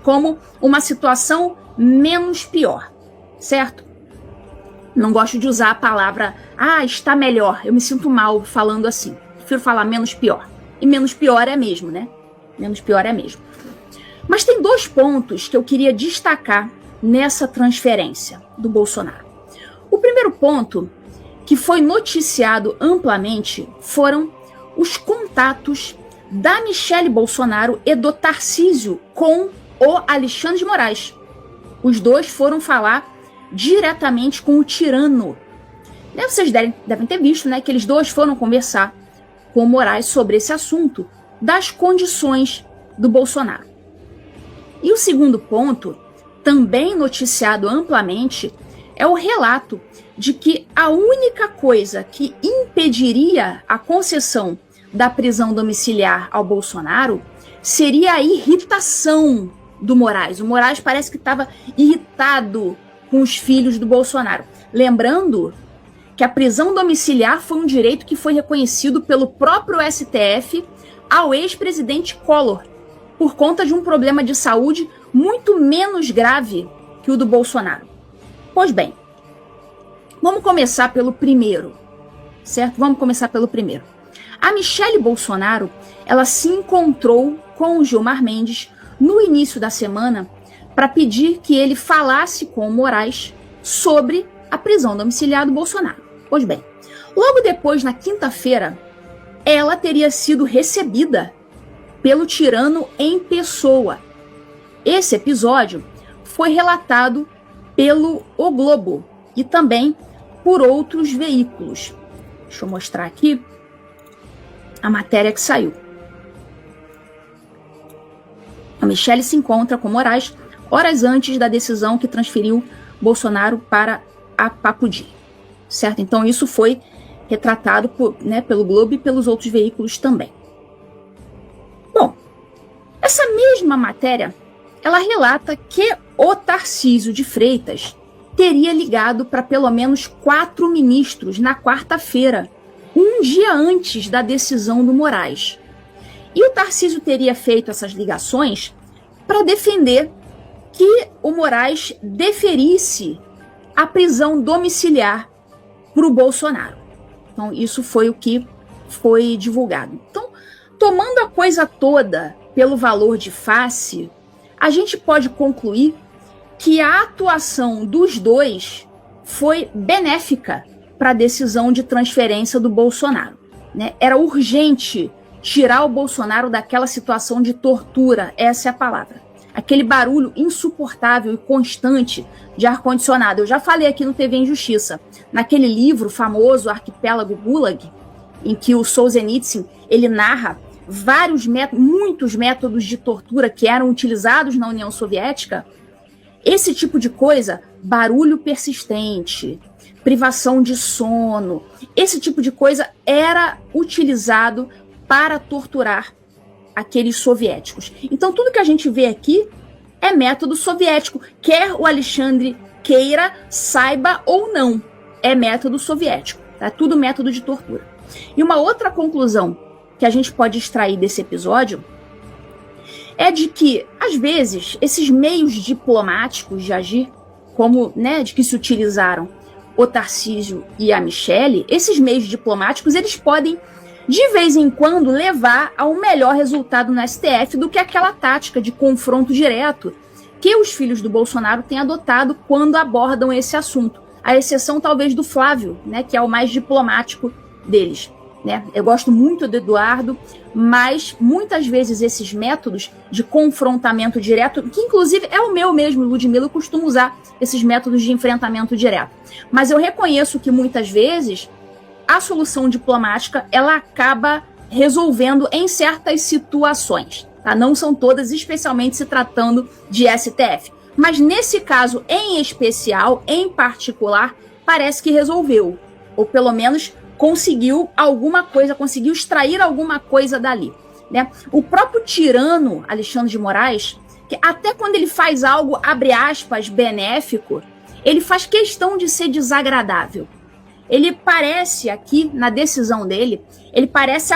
como uma situação menos pior, certo? Não gosto de usar a palavra, está melhor. Eu me sinto mal falando assim. Prefiro falar menos pior. E menos pior é mesmo, né? Menos pior é mesmo. Mas tem 2 pontos que eu queria destacar nessa transferência do Bolsonaro. O primeiro ponto, que foi noticiado amplamente, foram os contatos da Michele Bolsonaro e do Tarcísio com o Alexandre de Moraes. Os 2 foram falar diretamente com o tirano. Vocês devem ter visto, né, que eles 2 foram conversar com o Moraes sobre esse assunto das condições do Bolsonaro. E o segundo ponto, também noticiado amplamente, é o relato de que a única coisa que impediria a concessão da prisão domiciliar ao Bolsonaro seria a irritação do Moraes. O Moraes parece que estava irritado com os filhos do Bolsonaro. Lembrando que a prisão domiciliar foi um direito que foi reconhecido pelo próprio STF ao ex-presidente Collor, por conta de um problema de saúde muito menos grave que o do Bolsonaro. Pois bem, vamos começar pelo primeiro, certo? Vamos começar pelo primeiro. A Michele Bolsonaro, ela se encontrou com o Gilmar Mendes no início da semana para pedir que ele falasse com o Moraes sobre a prisão domiciliar do Bolsonaro. Pois bem, logo depois, na quinta-feira, ela teria sido recebida pelo tirano em pessoa. Esse episódio foi relatado pelo O Globo e também por outros veículos. Deixa eu mostrar aqui a matéria que saiu. A Michele se encontra com Moraes horas antes da decisão que transferiu Bolsonaro para a Papudim, certo? Então isso foi retratado pelo Globo e pelos outros veículos também. Bom, essa mesma matéria, ela relata que o Tarcísio de Freitas teria ligado para pelo menos 4 ministros na quarta-feira, um dia antes da decisão do Moraes. E o Tarcísio teria feito essas ligações para defender que o Moraes deferisse a prisão domiciliar para o Bolsonaro. Então, isso foi o que foi divulgado. Então, tomando a coisa toda pelo valor de face, a gente pode concluir que a atuação dos 2 foi benéfica para a decisão de transferência do Bolsonaro, né? Era urgente tirar o Bolsonaro daquela situação de tortura, essa é a palavra. Aquele barulho insuportável e constante de ar-condicionado. Eu já falei aqui no TV Injustiça, naquele livro famoso, Arquipélago Gulag, em que o Solzhenitsyn, ele narra muitos métodos de tortura que eram utilizados na União Soviética. Esse tipo de coisa, barulho persistente, privação de sono, esse tipo de coisa era utilizado para torturar aqueles soviéticos. Então tudo que a gente vê aqui é método soviético, quer o Alexandre queira, saiba ou não, é método soviético, tá? Tudo método de tortura. E uma outra conclusão que a gente pode extrair desse episódio é de que, às vezes, esses meios diplomáticos de agir, como, de que se utilizaram o Tarcísio e a Michele, esses meios diplomáticos, eles podem, de vez em quando, levar a um melhor resultado no STF do que aquela tática de confronto direto que os filhos do Bolsonaro têm adotado quando abordam esse assunto. A exceção, talvez, do Flávio, que é o mais diplomático deles. Eu gosto muito do Eduardo, mas muitas vezes esses métodos de confrontamento direto, que inclusive é o meu mesmo, Ludmilla, eu costumo usar esses métodos de enfrentamento direto. Mas eu reconheço que muitas vezes a solução diplomática ela acaba resolvendo em certas situações. Tá? Não são todas, especialmente se tratando de STF. Mas nesse caso em especial, em particular, parece que resolveu. Ou pelo menos conseguiu alguma coisa, conseguiu extrair alguma coisa dali. O próprio tirano Alexandre de Moraes, que até quando ele faz algo, abre aspas, benéfico, ele faz questão de ser desagradável. Ele parece aqui, na decisão dele, ele parece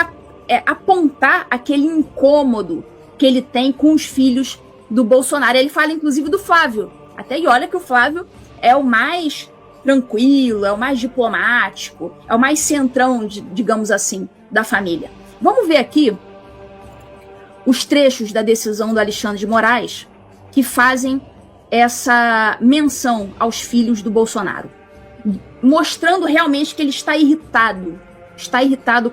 apontar aquele incômodo que ele tem com os filhos do Bolsonaro. Ele fala, inclusive, do Flávio. Até e olha que o Flávio é o mais tranquilo, é o mais diplomático, é o mais centrão, digamos assim, da família. Vamos ver aqui os trechos da decisão do Alexandre de Moraes que fazem essa menção aos filhos do Bolsonaro, mostrando realmente que ele está irritado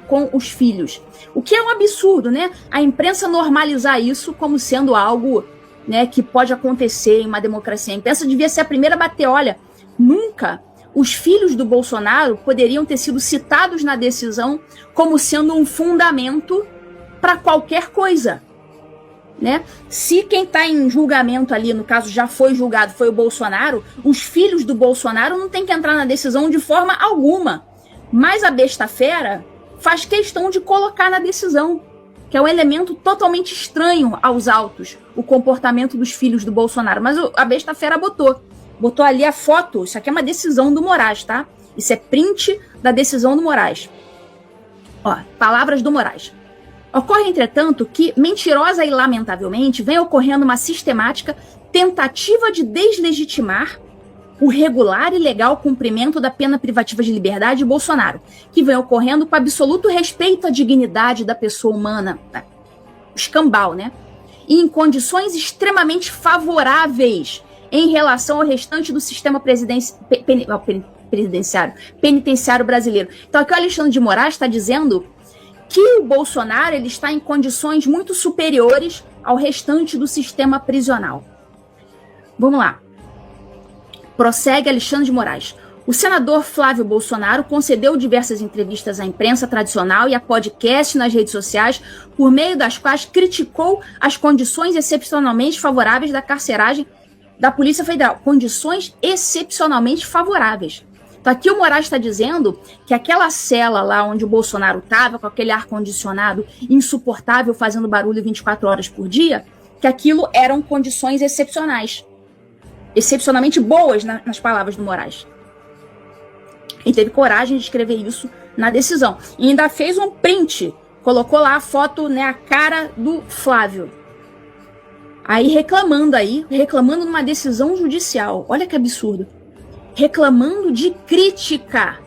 com os filhos. O que é um absurdo, né? A imprensa normalizar isso como sendo algo, né, que pode acontecer em uma democracia. A imprensa devia ser a primeira a bater, olha, nunca os filhos do Bolsonaro poderiam ter sido citados na decisão como sendo um fundamento para qualquer coisa, né? Se quem está em julgamento ali, no caso já foi julgado, foi o Bolsonaro, os filhos do Bolsonaro não tem que entrar na decisão de forma alguma. Mas a besta fera faz questão de colocar na decisão, que é um elemento totalmente estranho aos autos, o comportamento dos filhos do Bolsonaro. Mas a besta fera botou ali a foto. Isso aqui é uma decisão do Moraes, tá? Isso é print da decisão do Moraes. Ó, palavras do Moraes. Ocorre, entretanto, que, mentirosa e lamentavelmente, vem ocorrendo uma sistemática tentativa de deslegitimar o regular e legal cumprimento da pena privativa de liberdade de Bolsonaro, que vem ocorrendo com absoluto respeito à dignidade da pessoa humana, escambau, né? E em condições extremamente favoráveis em relação ao restante do sistema penitenciário brasileiro. Então aqui o Alexandre de Moraes está dizendo que o Bolsonaro ele está em condições muito superiores ao restante do sistema prisional. Vamos lá. Prossegue Alexandre de Moraes. O senador Flávio Bolsonaro concedeu diversas entrevistas à imprensa tradicional e a podcast nas redes sociais, por meio das quais criticou as condições excepcionalmente favoráveis da carceragem da Polícia Federal. Condições excepcionalmente favoráveis. Então aqui o Moraes está dizendo que aquela cela lá onde o Bolsonaro estava, com aquele ar-condicionado insuportável, fazendo barulho 24 horas por dia, que aquilo eram condições excepcionais. Excepcionalmente boas, nas palavras do Moraes. Ele teve coragem de escrever isso na decisão. E ainda fez um print, colocou lá a foto, né, a cara do Flávio. Aí reclamando numa decisão judicial. Olha que absurdo. Reclamando de crítica.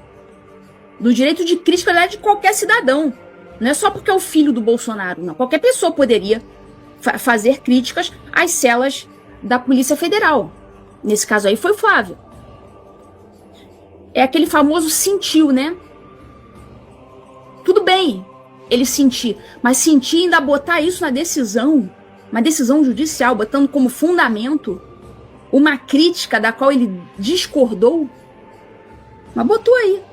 Do direito de crítica de qualquer cidadão. Não é só porque é o filho do Bolsonaro, não. Qualquer pessoa poderia fazer críticas às celas da Polícia Federal. Nesse caso aí foi o Flávio. É aquele famoso sentiu, né? Tudo bem ele sentir, mas sentir e ainda botar isso na decisão, uma decisão judicial, botando como fundamento uma crítica da qual ele discordou, mas botou aí.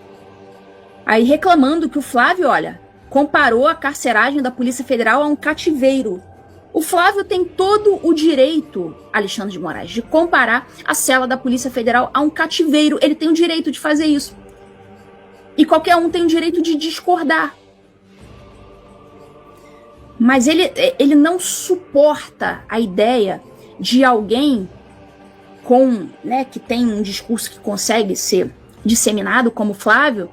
Aí reclamando que o Flávio, olha, comparou a carceragem da Polícia Federal a um cativeiro. O Flávio tem todo o direito, Alexandre de Moraes, de comparar a cela da Polícia Federal a um cativeiro. Ele tem o direito de fazer isso. E qualquer um tem o direito de discordar. Mas ele não suporta a ideia de alguém que tem um discurso que consegue ser disseminado, como o Flávio.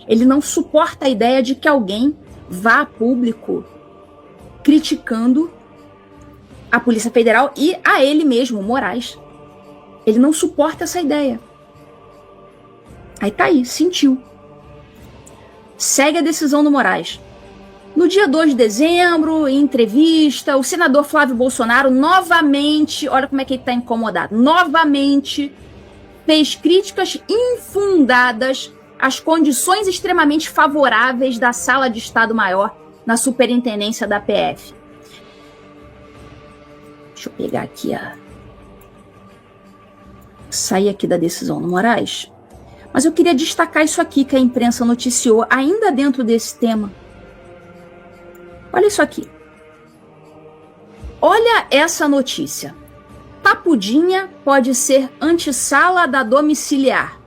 Ele não suporta a ideia de que alguém vá a público criticando a Polícia Federal e a ele mesmo, Moraes. Ele não suporta essa ideia. Aí tá aí, sentiu. Segue a decisão do Moraes. No dia 2 de dezembro, em entrevista, o senador Flávio Bolsonaro novamente, olha como é que ele está incomodado, novamente fez críticas infundadas às condições extremamente favoráveis da Sala de Estado-Maior na Superintendência da PF. Deixa eu pegar aqui sair aqui da decisão do Moraes. Mas eu queria destacar isso aqui que a imprensa noticiou ainda dentro desse tema. Olha isso aqui. Olha essa notícia. Papudinha pode ser antessala da domiciliar.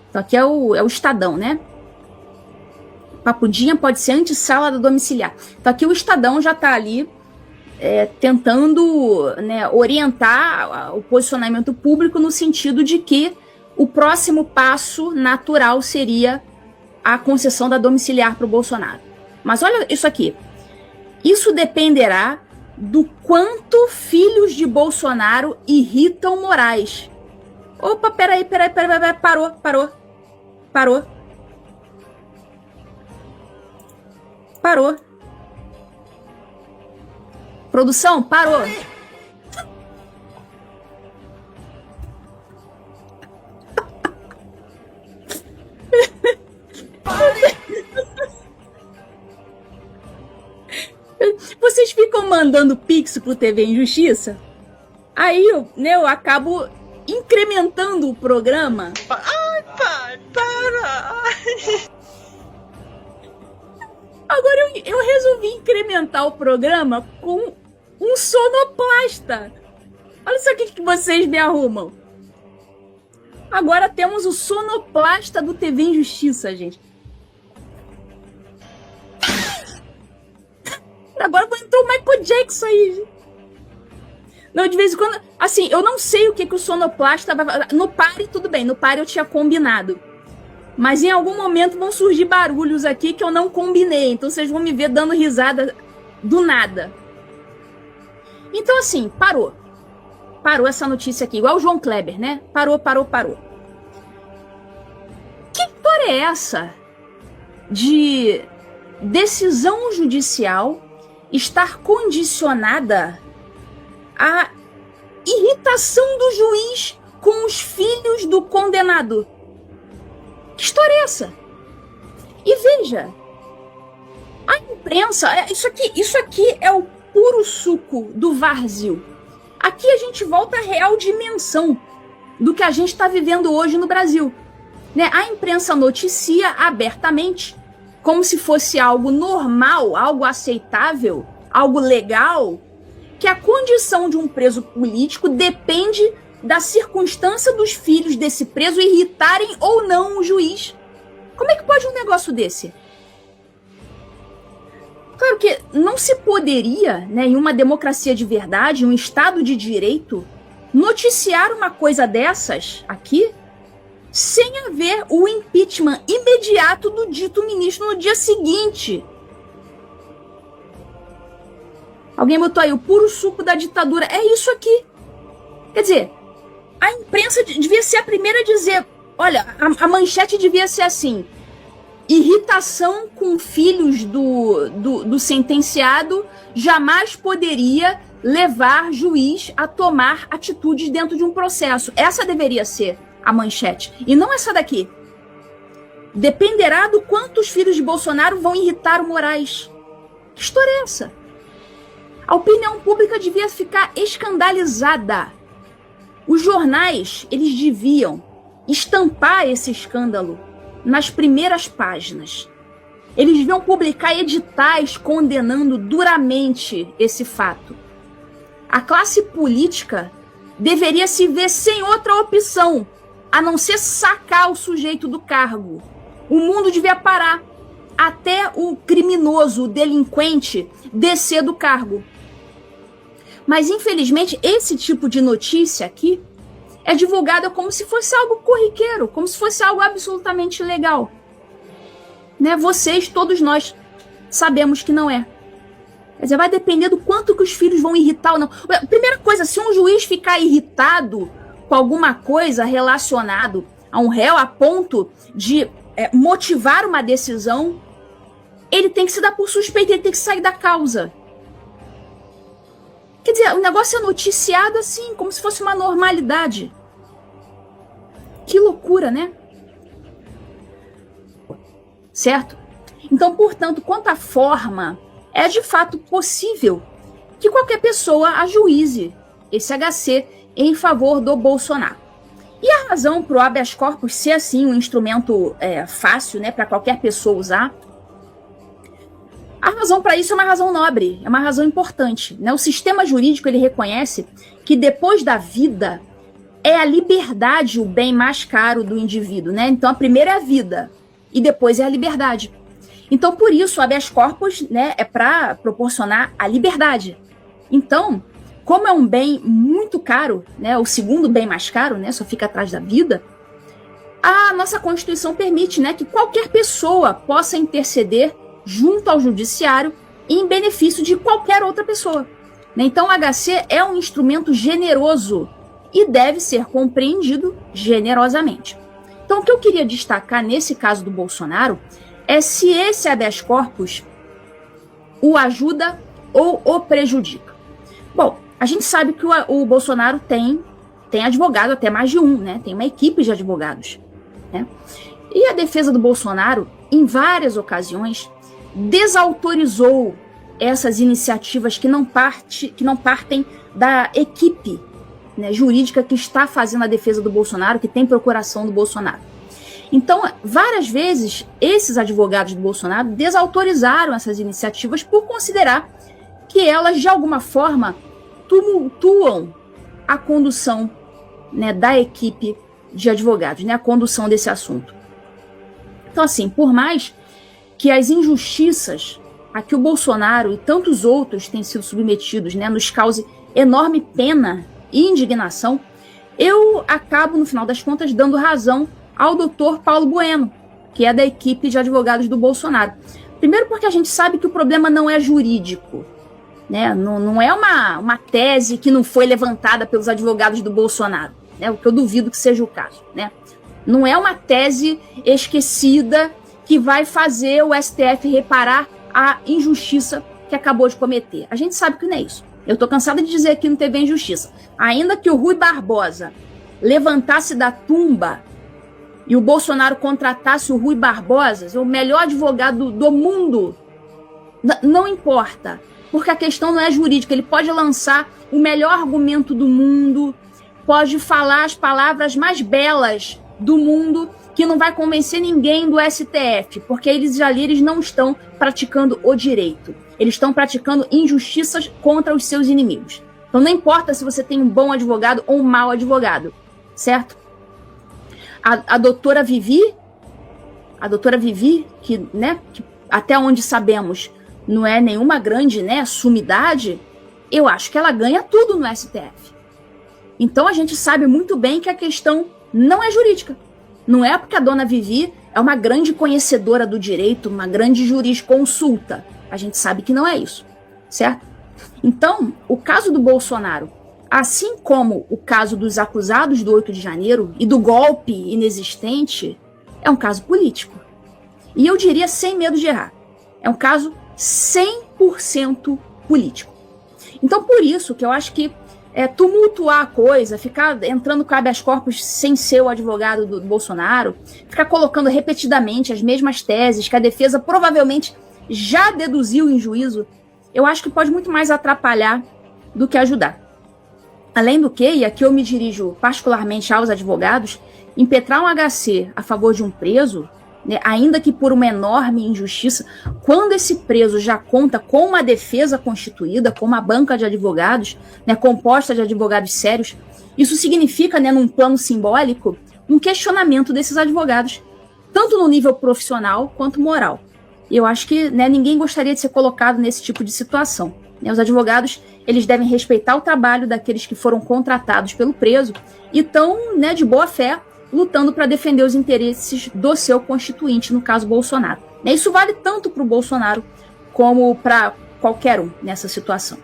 Então aqui é o Estadão, né? Papudinha pode ser antessala da domiciliar. Então aqui o Estadão já está ali tentando, né, orientar o posicionamento público no sentido de que o próximo passo natural seria a concessão da domiciliar para o Bolsonaro. Mas olha isso aqui. Isso dependerá do quanto filhos de Bolsonaro irritam Moraes. Opa, peraí, parou. Produção, parou. Vocês ficam mandando pix pro TV Injustiça? Aí eu acabo incrementando o programa. Ai, pai, para! Agora eu resolvi incrementar o programa com um sonoplasta. Olha só o que vocês me arrumam. Agora temos o sonoplasta do TV Injustiça, gente. Agora entrou o Michael Jackson aí, gente. Não, de vez em quando... Assim, eu não sei o que o sonoplasta vai fazer. No pare, tudo bem. No pare eu tinha combinado. Mas em algum momento vão surgir barulhos aqui que eu não combinei. Então vocês vão me ver dando risada do nada. Então assim, parou. Parou essa notícia aqui. Igual o João Kleber, né? Parou. Que história é essa de decisão judicial estar condicionada à irritação do juiz com os filhos do condenado? Que história é essa? E veja, a imprensa, isso aqui é o puro suco do Varzil. Aqui a gente volta à real dimensão do que a gente está vivendo hoje no Brasil. Né? A imprensa noticia abertamente, como se fosse algo normal, algo aceitável, algo legal, que a condição de um preso político depende da circunstância dos filhos desse preso irritarem ou não o juiz. Como é que pode um negócio desse? Claro que não se poderia, né, em uma democracia de verdade, em um Estado de Direito, noticiar uma coisa dessas aqui sem haver o impeachment imediato do dito ministro no dia seguinte. Alguém botou aí o puro suco da ditadura. É isso aqui. Quer dizer, a imprensa devia ser a primeira a dizer, olha, a manchete devia ser assim: irritação com filhos do sentenciado jamais poderia levar juiz a tomar atitudes dentro de um processo. Essa deveria ser a manchete. E não essa daqui. Dependerá do quanto os filhos de Bolsonaro vão irritar o Moraes. Que história é essa? A opinião pública devia ficar escandalizada. Os jornais, eles deviam estampar esse escândalo nas primeiras páginas. Eles deviam publicar editais condenando duramente esse fato. A classe política deveria se ver sem outra opção, a não ser sacar o sujeito do cargo. O mundo devia parar até o criminoso, o delinquente, descer do cargo. Mas, infelizmente, esse tipo de notícia aqui é divulgada como se fosse algo corriqueiro, como se fosse algo absolutamente legal. Né? Vocês, todos nós, sabemos que não é. Quer dizer, vai depender do quanto que os filhos vão irritar ou não. Primeira coisa, se um juiz ficar irritado com alguma coisa relacionado a um réu a ponto de motivar uma decisão, ele tem que se dar por suspeito, ele tem que sair da causa. Quer dizer, o negócio é noticiado assim, como se fosse uma normalidade. Que loucura, né? Certo? Então, portanto, quanto à forma, é de fato possível que qualquer pessoa ajuize esse HC em favor do Bolsonaro. E a razão para o habeas corpus ser assim um instrumento fácil, né, para qualquer pessoa usar, a razão para isso é uma razão nobre, é uma razão importante. Né? O sistema jurídico ele reconhece que depois da vida é a liberdade o bem mais caro do indivíduo. Né? Então a primeira é a vida e depois é a liberdade. Então por isso o habeas corpus, né, é para proporcionar a liberdade. Então, como é um bem muito caro, né, o segundo bem mais caro, né, só fica atrás da vida, a nossa Constituição permite, né, que qualquer pessoa possa interceder junto ao judiciário em benefício de qualquer outra pessoa. né? Então o HC é um instrumento generoso e deve ser compreendido generosamente. Então o que eu queria destacar nesse caso do Bolsonaro é se esse habeas corpus o ajuda ou o prejudica. Bom, a gente sabe que o Bolsonaro tem advogado, até mais de um, né? Tem uma equipe de advogados, né? E a defesa do Bolsonaro, em várias ocasiões, desautorizou essas iniciativas que não partem da equipe, né, jurídica que está fazendo a defesa do Bolsonaro, que tem procuração do Bolsonaro. Então, várias vezes, esses advogados do Bolsonaro desautorizaram essas iniciativas por considerar que elas, de alguma forma, tumultuam a condução, né, da equipe de advogados, né, a condução desse assunto. Então, assim, por mais que as injustiças a que o Bolsonaro e tantos outros têm sido submetidos, né, nos cause enorme pena e indignação, eu acabo, no final das contas, dando razão ao doutor Paulo Bueno, que é da equipe de advogados do Bolsonaro. Primeiro porque a gente sabe que o problema não é jurídico, né? Não é uma tese que não foi levantada pelos advogados do Bolsonaro, né? O que eu duvido que seja o caso, né? Não é uma tese esquecida que vai fazer o STF reparar a injustiça que acabou de cometer. A gente sabe que não é isso. Eu tô cansada de dizer que não teve injustiça. Ainda que o Rui Barbosa levantasse da tumba e o Bolsonaro contratasse o Rui Barbosa, o melhor advogado do mundo, não importa, porque a questão não é jurídica. Ele pode lançar o melhor argumento do mundo, pode falar as palavras mais belas do mundo, que não vai convencer ninguém do STF, porque eles não estão praticando o direito. Eles estão praticando injustiças contra os seus inimigos. Então não importa se você tem um bom advogado ou um mau advogado, certo? A doutora Vivi, que, né, que até onde sabemos não é nenhuma grande, né, sumidade, eu acho que ela ganha tudo no STF. Então a gente sabe muito bem que a questão não é jurídica. Não é porque a dona Vivi é uma grande conhecedora do direito, uma grande jurisconsulta. A gente sabe que não é isso, certo? Então, o caso do Bolsonaro, assim como o caso dos acusados do 8 de janeiro e do golpe inexistente, é um caso político. E eu diria, sem medo de errar, é um caso 100% político. Então, por isso que eu acho que tumultuar a coisa, ficar entrando com habeas corpus sem ser o advogado do Bolsonaro, ficar colocando repetidamente as mesmas teses que a defesa provavelmente já deduziu em juízo, eu acho que pode muito mais atrapalhar do que ajudar. Além do que, e aqui eu me dirijo particularmente aos advogados, impetrar um HC a favor de um preso, né, ainda que por uma enorme injustiça, quando esse preso já conta com uma defesa constituída, com uma banca de advogados, né, composta de advogados sérios, isso significa, né, num plano simbólico, um questionamento desses advogados, tanto no nível profissional quanto moral. E eu acho que, né, ninguém gostaria de ser colocado nesse tipo de situação. Né? Os advogados, eles devem respeitar o trabalho daqueles que foram contratados pelo preso e estão, né, de boa fé, lutando para defender os interesses do seu constituinte, no caso Bolsonaro. Isso vale tanto para o Bolsonaro como para qualquer um nessa situação,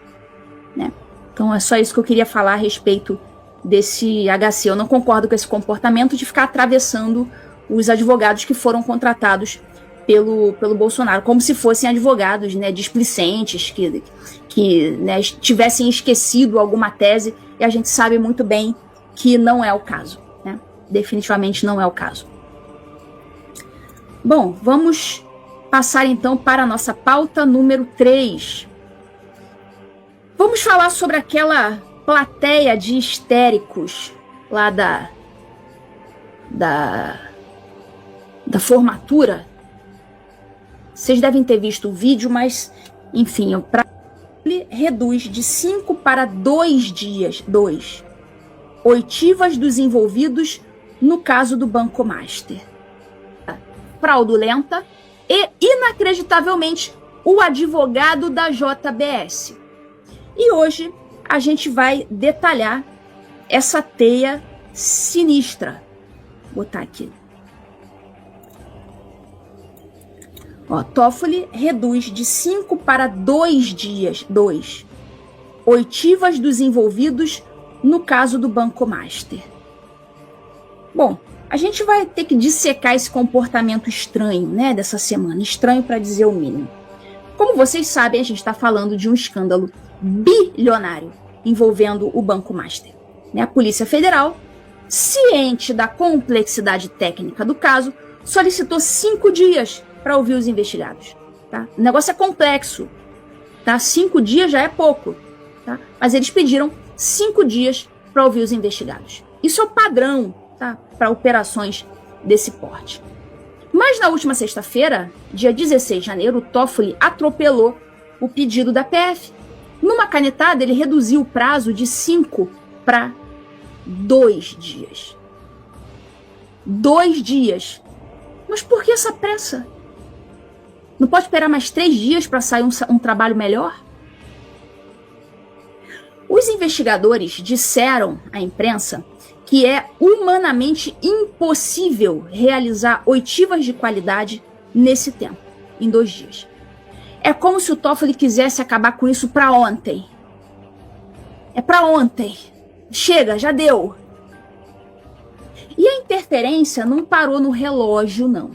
né? Então é só isso que eu queria falar a respeito desse HC. Eu não concordo com esse comportamento de ficar atravessando os advogados que foram contratados pelo Bolsonaro, como se fossem advogados, né, displicentes, que né, tivessem esquecido alguma tese, e a gente sabe muito bem que não é o caso. Definitivamente não é o caso. Bom, vamos passar então para a nossa pauta número 3. Vamos falar sobre aquela plateia de histéricos lá da formatura. Vocês devem ter visto o vídeo, mas enfim, ele reduz de 5 para 2 dias, oitivas dos envolvidos no caso do Banco Master. Fraudulenta e, inacreditavelmente, o advogado da JBS. E hoje a gente vai detalhar essa teia sinistra. Vou botar aqui. Toffoli reduz de 5 para 2 dias, oitivas dos envolvidos no caso do Banco Master. Bom, a gente vai ter que dissecar esse comportamento estranho, né, dessa semana. Estranho para dizer o mínimo. Como vocês sabem, a gente está falando de um escândalo bilionário envolvendo o Banco Master. A Polícia Federal, ciente da complexidade técnica do caso, solicitou 5 dias para ouvir os investigados. Tá? O negócio é complexo. Tá? 5 dias já é pouco. Tá? Mas eles pediram 5 dias para ouvir os investigados. Isso é o padrão, tá, para operações desse porte. Mas na última sexta-feira, dia 16 de janeiro, o Toffoli atropelou o pedido da PF. Numa canetada, ele reduziu o prazo de 5 para 2 dias. 2 dias. Mas por que essa pressa? Não pode esperar mais 3 dias para sair um trabalho melhor? Os investigadores disseram à imprensa que é humanamente impossível realizar oitivas de qualidade nesse tempo, em 2 dias. É como se o Toffoli quisesse acabar com isso para ontem. É para ontem. Chega, já deu. E a interferência não parou no relógio, não.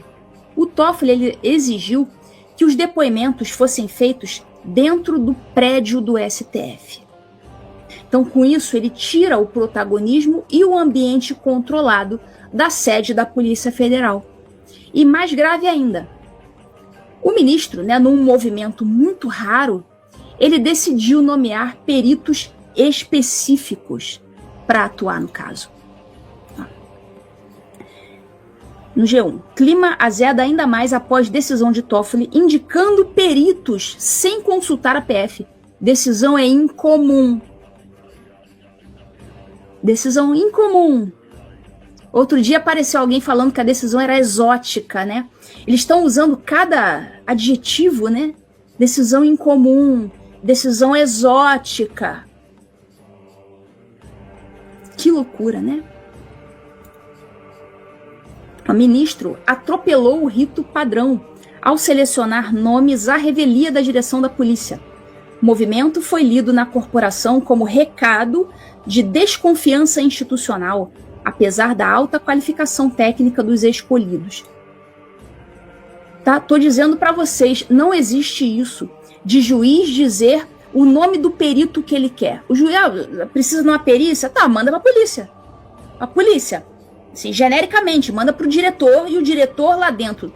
O Toffoli ele exigiu que os depoimentos fossem feitos dentro do prédio do STF. Então, com isso, ele tira o protagonismo e o ambiente controlado da sede da Polícia Federal. E mais grave ainda, o ministro, num movimento muito raro, ele decidiu nomear peritos específicos para atuar no caso. No G1, clima azeda ainda mais após decisão de Toffoli indicando peritos sem consultar a PF. Decisão é incomum. Decisão incomum. Outro dia apareceu alguém falando que a decisão era exótica, né? Eles estão usando cada adjetivo, né? Decisão incomum, decisão exótica. Que loucura, né? O ministro atropelou o rito padrão ao selecionar nomes à revelia da direção da polícia. O movimento foi lido na corporação como recado de desconfiança institucional, apesar da alta qualificação técnica dos escolhidos. Tá? Tô dizendo para vocês, não existe isso de juiz dizer o nome do perito que ele quer. O juiz precisa de uma perícia? Tá, manda para a polícia. A polícia, assim, genericamente, manda para o diretor e o diretor lá dentro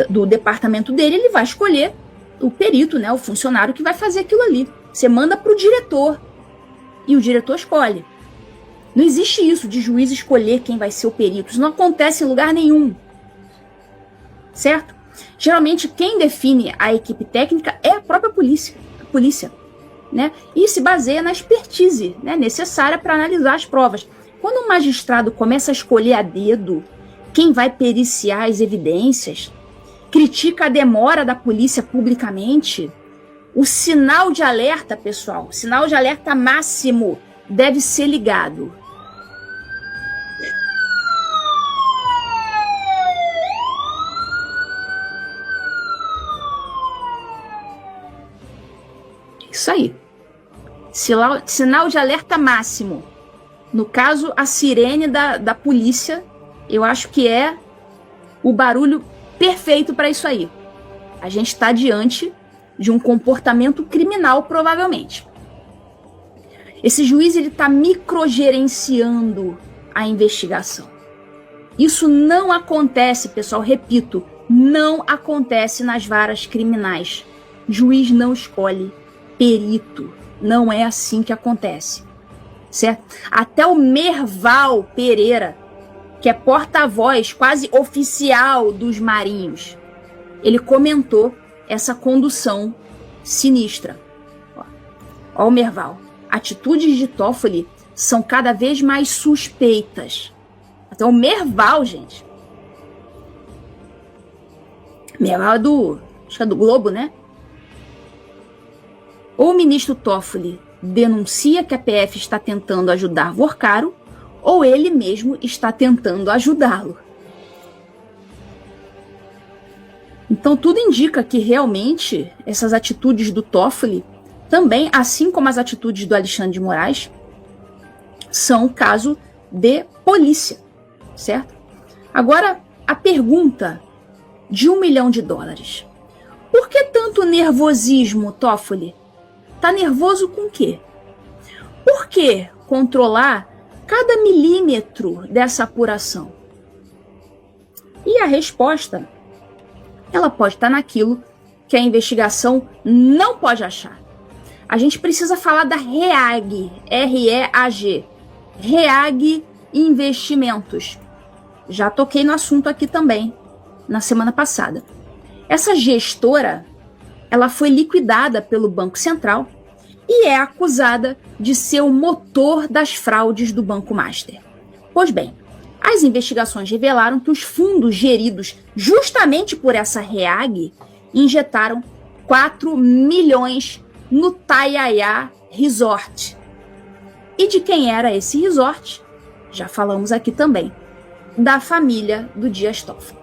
do departamento dele, ele vai escolher o perito, o funcionário que vai fazer aquilo ali. Você manda para o diretor e o diretor escolhe. Não existe isso de juiz escolher quem vai ser o perito. Isso não acontece em lugar nenhum. Certo? Geralmente quem define a equipe técnica é a própria polícia, né? E se baseia na expertise, né, necessária para analisar as provas. Quando o magistrado começa a escolher a dedo quem vai periciar as evidências, critica a demora da polícia publicamente, o sinal de alerta, pessoal, o sinal de alerta máximo deve ser ligado. Isso aí. Sinal de alerta máximo. No caso, a sirene da polícia, eu acho que é o barulho perfeito para isso aí. A gente está diante de um comportamento criminal, provavelmente. Esse juiz está microgerenciando a investigação. Isso não acontece, pessoal, repito, não acontece nas varas criminais. Juiz não escolhe perito. Não é assim que acontece. Certo? Até o Merval Pereira, que é porta-voz quase oficial dos marinhos, ele comentou essa condução sinistra. Ó o Merval. Atitudes de Toffoli são cada vez mais suspeitas. Então o Merval, gente. Merval acho que é do Globo, né? Ou o ministro Toffoli denuncia que a PF está tentando ajudar Vorcaro, ou ele mesmo está tentando ajudá-lo. Então tudo indica que realmente essas atitudes do Toffoli também, assim como as atitudes do Alexandre de Moraes, são caso de polícia, certo? Agora, a pergunta de $1 milhão. Por que tanto nervosismo, Toffoli? Tá nervoso com o quê? Por que controlar cada milímetro dessa apuração? E a resposta, ela pode estar naquilo que a investigação não pode achar. A gente precisa falar da REAG, R-E-A-G, REAG Investimentos. Já toquei no assunto aqui também, na semana passada. Essa gestora, ela foi liquidada pelo Banco Central e é acusada de ser o motor das fraudes do Banco Master. Pois bem, as investigações revelaram que os fundos geridos justamente por essa REAG injetaram 4 milhões no Taiaiá Resort. E de quem era esse resort? Já falamos aqui também. Da família do Dias Toffoli.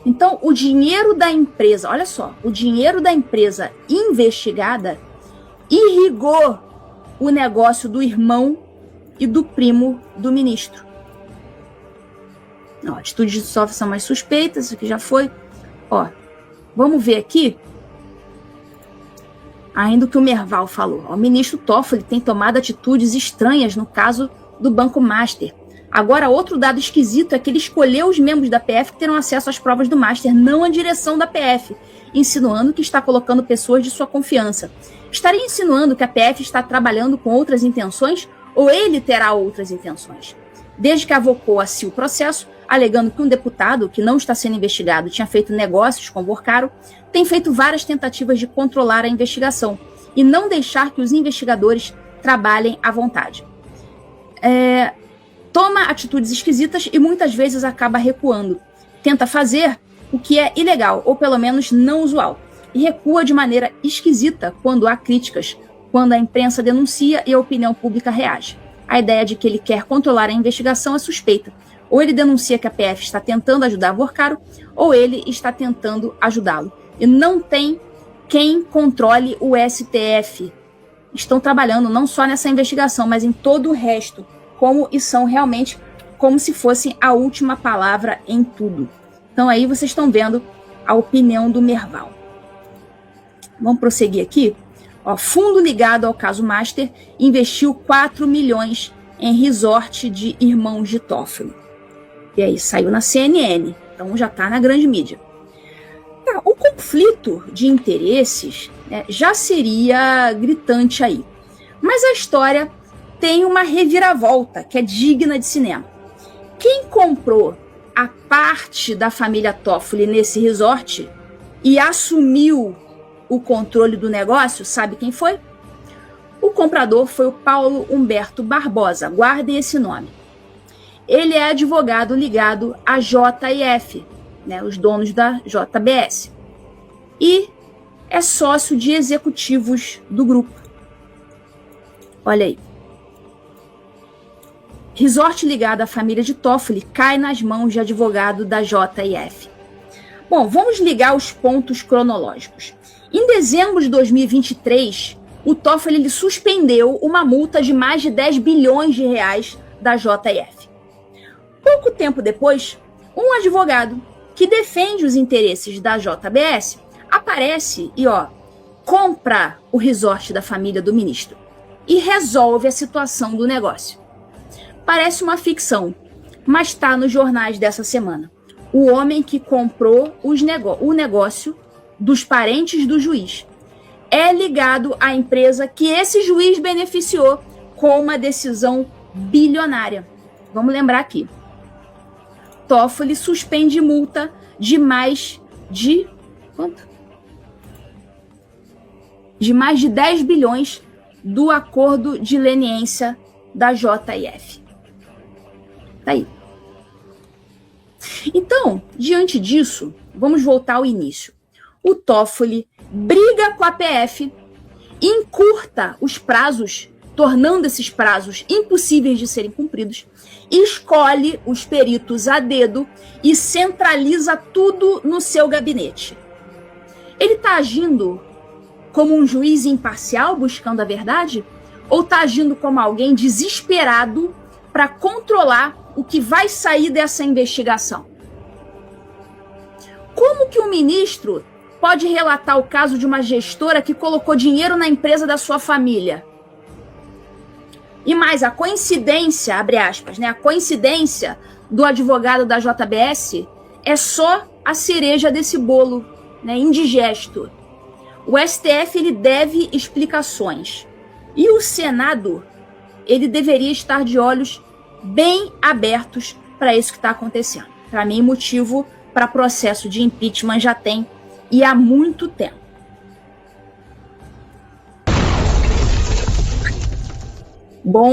Então, o dinheiro da empresa, olha só, o dinheiro da empresa investigada irrigou o negócio do irmão e do primo do ministro. Não, atitudes de Toffoli são mais suspeitas, isso aqui já foi. Ó, vamos ver aqui ainda o que o Merval falou. O ministro Toffoli tem tomado atitudes estranhas no caso do Banco Master. Agora, outro dado esquisito é que ele escolheu os membros da PF que terão acesso às provas do Master, não a direção da PF, insinuando que está colocando pessoas de sua confiança. Estaria insinuando que a PF está trabalhando com outras intenções ou ele terá outras intenções? Desde que avocou a si o processo, alegando que um deputado que não está sendo investigado tinha feito negócios com Borcaro, tem feito várias tentativas de controlar a investigação e não deixar que os investigadores trabalhem à vontade. Toma atitudes esquisitas e muitas vezes acaba recuando. Tenta fazer o que é ilegal, ou pelo menos não usual, e recua de maneira esquisita quando há críticas, quando a imprensa denuncia e a opinião pública reage. A ideia de que ele quer controlar a investigação é suspeita. Ou ele denuncia que a PF está tentando ajudar Borcaro, ou ele está tentando ajudá-lo. E não tem quem controle o STF. Estão trabalhando não só nessa investigação, mas em todo o resto, e são realmente como se fossem a última palavra em tudo. Então aí vocês estão vendo a opinião do Merval. Vamos prosseguir aqui. Ó, fundo ligado ao caso Master investiu 4 milhões em resort de irmãos de Toffoli. E aí saiu na CNN, então já está na grande mídia. O conflito de interesses, né, já seria gritante aí. Mas a história tem uma reviravolta que é digna de cinema. Quem comprou a parte da família Toffoli nesse resort e assumiu o controle do negócio, sabe quem foi? O comprador foi o Paulo Humberto Barbosa, guardem esse nome. Ele é advogado ligado à JF, né, os donos da JBS, e é sócio de executivos do grupo. Olha aí. Resort ligado à família de Toffoli cai nas mãos de advogado da JF. Bom, vamos ligar os pontos cronológicos. Em dezembro de 2023, o Toffoli ele suspendeu uma multa de mais de 10 bilhões de reais da JF. Pouco tempo depois, um advogado que defende os interesses da JBS aparece e compra o resort da família do ministro e resolve a situação do negócio. Parece uma ficção, mas está nos jornais dessa semana. O homem que comprou o negócio dos parentes do juiz é ligado à empresa que esse juiz beneficiou com uma decisão bilionária. Vamos lembrar aqui. Toffoli suspende multa de mais de... quanto? De mais de 10 bilhões do acordo de leniência da JF. Tá aí. Então, diante disso, vamos voltar ao início. O Toffoli briga com a PF, encurta os prazos, tornando esses prazos impossíveis de serem cumpridos, escolhe os peritos a dedo e centraliza tudo no seu gabinete. Ele está agindo como um juiz imparcial buscando a verdade? Ou está agindo como alguém desesperado para controlar o que vai sair dessa investigação? Como que um ministro pode relatar o caso de uma gestora que colocou dinheiro na empresa da sua família? E mais, a coincidência, abre aspas, né? A coincidência do advogado da JBS é só a cereja desse bolo, né, indigesto. O STF ele deve explicações. E o Senado, ele deveria estar de olhos bem abertos para isso que está acontecendo. Para mim, motivo para processo de impeachment já tem, e há muito tempo.